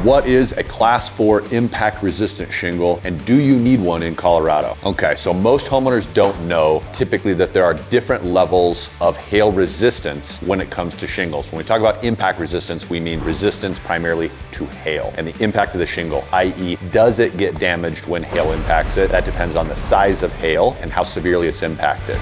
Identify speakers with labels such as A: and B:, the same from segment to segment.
A: What is a Class 4 impact resistant shingle, and do you need one in Colorado? Okay, so most homeowners don't know typically that there are different levels of hail resistance when it comes to shingles. When we talk about impact resistance, we mean resistance primarily to hail and the impact of the shingle, i.e. does it get damaged when hail impacts it? That depends on the size of hail and how severely it's impacted.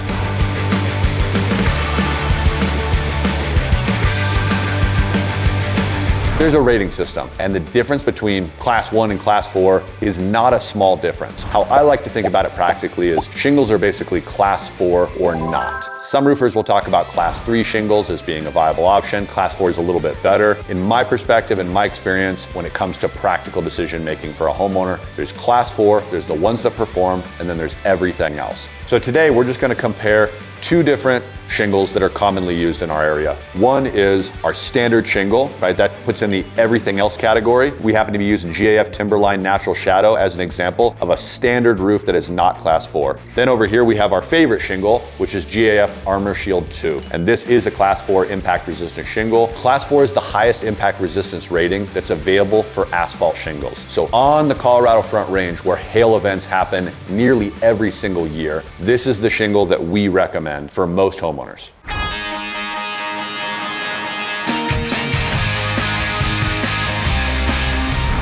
A: There's a rating system, and the difference between Class 1 and Class 4 is not a small difference. How I like to think about it practically is shingles are basically Class 4 or not. Some roofers will talk about Class 3 shingles as being a viable option. Class 4 is a little bit better. In my perspective and my experience, when it comes to practical decision making for a homeowner, there's Class 4, there's the ones that perform, and then there's everything else. So today we're just gonna compare two different shingles that are commonly used in our area. One is our standard shingle, right? That puts in the everything else category. We happen to be using GAF Timberline Natural Shadow as an example of a standard roof that is not Class 4. Then over here we have our favorite shingle, which is GAF ArmorShield II. And this is a Class 4 impact resistant shingle. Class 4 is the highest impact resistance rating that's available for asphalt shingles. So on the Colorado Front Range, where hail events happen nearly every single year, this is the shingle that we recommend for most homeowners.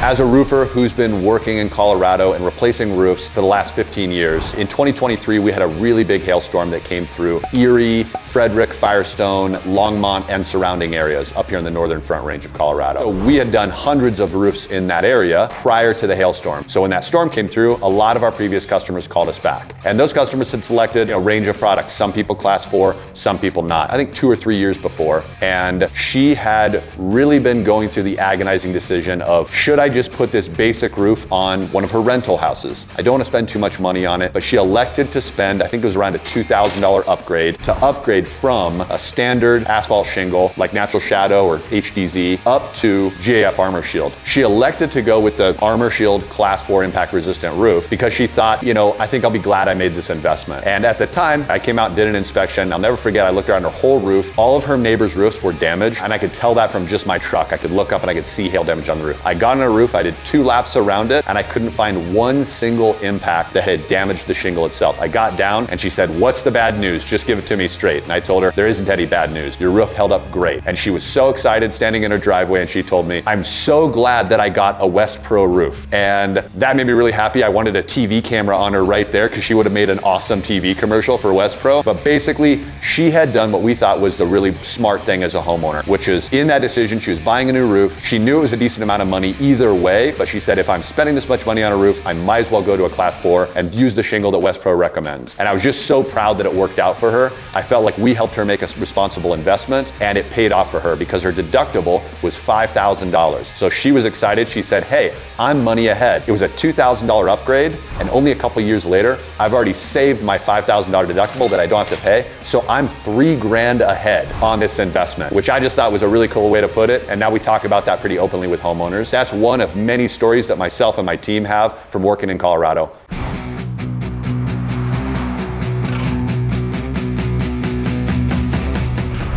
A: As a roofer who's been working in Colorado and replacing roofs for the last 15 years, in 2023 we had a really big hailstorm that came through Erie, Frederick, Firestone, Longmont, and surrounding areas up here in the northern Front Range of Colorado. So we had done hundreds of roofs in that area prior to the hailstorm. So when that storm came through, a lot of our previous customers called us back. And those customers had selected a range of products, some people Class 4, some people not. I think 2 or 3 years before. And she had really been going through the agonizing decision of, should I just put this basic roof on one of her rental houses? I don't want to spend too much money on it, but she elected to spend, I think it was around a $2,000 upgrade to upgrade from a standard asphalt shingle like Natural Shadow or HDZ up to GAF ArmorShield. She elected to go with the ArmorShield Class 4 impact resistant roof because she thought, you know, I think I'll be glad I made this investment. And at the time, I came out and did an inspection. I'll never forget, I looked around her whole roof. All of her neighbors' roofs were damaged, and I could tell that from just my truck. I could look up and I could see hail damage on the roof. I got on her roof, I did 2 laps around it, and I couldn't find one single impact that had damaged the shingle itself. I got down and she said, "What's the bad news? Just give it to me straight." And I told her, there isn't any bad news. Your roof held up great. And she was so excited standing in her driveway, and she told me, "I'm so glad that I got a WestPro roof." And that made me really happy. I wanted a TV camera on her right there because she would have made an awesome TV commercial for WestPro. But basically, she had done what we thought was the really smart thing as a homeowner, which is in that decision, she was buying a new roof. She knew it was a decent amount of money either way, but she said, if I'm spending this much money on a roof, I might as well go to a Class 4 and use the shingle that WestPro recommends. And I was just so proud that it worked out for her. I felt like we helped her make a responsible investment, and it paid off for her because her deductible was $5,000. So she was excited. She said, "Hey, I'm money ahead." It was a $2,000 upgrade, and only a couple years later, I've already saved my $5,000 deductible that I don't have to pay. So I'm $3,000 ahead on this investment, which I just thought was a really cool way to put it. And now we talk about that pretty openly with homeowners. That's one of many stories that myself and my team have from working in Colorado.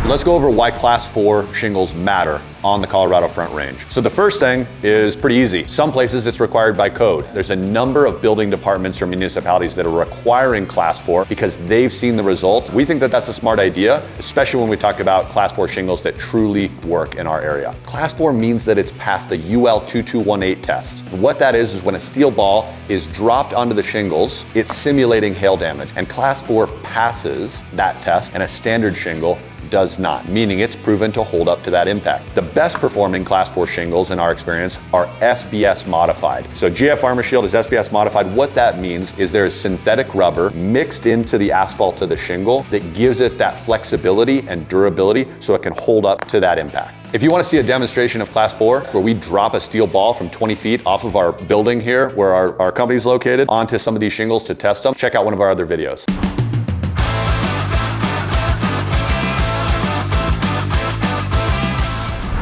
A: Let's go over why Class 4 shingles matter on the Colorado Front Range. So the first thing is pretty easy. Some places it's required by code. There's a number of building departments or municipalities that are requiring Class 4 because they've seen the results. We think that that's a smart idea, especially when we talk about Class 4 shingles that truly work in our area. Class 4 means that it's passed the UL 2218 test. And what that is when a steel ball is dropped onto the shingles, it's simulating hail damage. And Class 4 passes that test, and a standard shingle does not, meaning it's proven to hold up to that impact. The best performing Class 4 shingles in our experience are SBS modified. So GAF ArmorShield is SBS modified. What that means is there is synthetic rubber mixed into the asphalt of the shingle that gives it that flexibility and durability so it can hold up to that impact. If you want to see a demonstration of Class 4, where we drop a steel ball from 20 feet off of our building here, where our company is located, onto some of these shingles to test them, check out one of our other videos.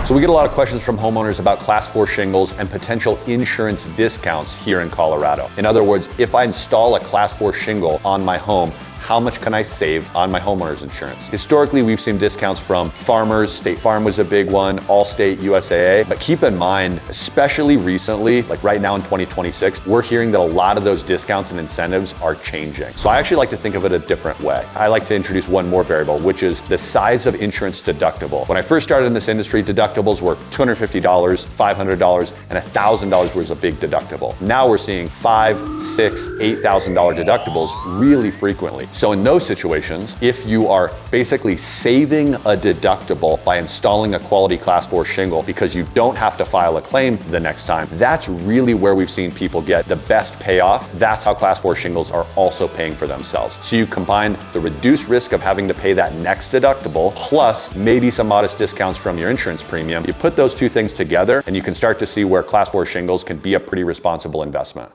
A: So we get a lot of questions from homeowners about Class 4 shingles and potential insurance discounts here in Colorado. In other words, if I install a Class 4 shingle on my home, how much can I save on my homeowner's insurance? Historically, we've seen discounts from Farmers, State Farm was a big one, Allstate, USAA, but keep in mind, especially recently, like right now in 2026, we're hearing that a lot of those discounts and incentives are changing. So I actually like to think of it a different way. I like to introduce one more variable, which is the size of insurance deductible. When I first started in this industry, deductibles were $250, $500, and $1,000 was a big deductible. Now we're seeing $5,000, $6,000, $8,000 deductibles really frequently. So in those situations, if you are basically saving a deductible by installing a quality Class 4 shingle because you don't have to file a claim the next time, that's really where we've seen people get the best payoff. That's how Class 4 shingles are also paying for themselves. So you combine the reduced risk of having to pay that next deductible, plus maybe some modest discounts from your insurance premium. You put those two things together and you can start to see where Class 4 shingles can be a pretty responsible investment.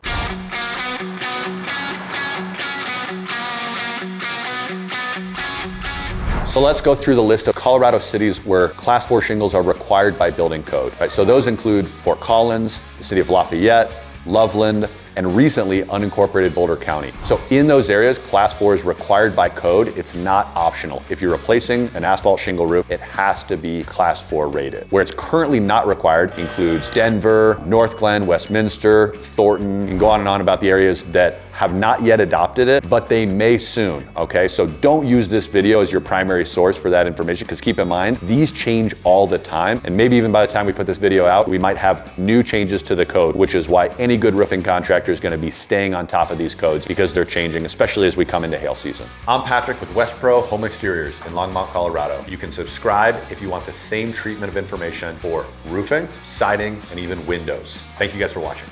A: So let's go through the list of Colorado cities where Class 4 shingles are required by building code. Right? So those include Fort Collins, the city of Lafayette, Loveland, and recently unincorporated Boulder County. So in those areas, Class 4 is required by code. It's not optional. If you're replacing an asphalt shingle roof, it has to be Class 4 rated. Where it's currently not required includes Denver, North Glen, Westminster, Thornton. You can go on and on about the areas that have not yet adopted it, but they may soon, okay? So don't use this video as your primary source for that information, because keep in mind, these change all the time. And maybe even by the time we put this video out, we might have new changes to the code, which is why any good roofing contractor is gonna be staying on top of these codes, because they're changing, especially as we come into hail season. I'm Patrick with WestPro Home Exteriors in Longmont, Colorado. You can subscribe if you want the same treatment of information for roofing, siding, and even windows. Thank you guys for watching.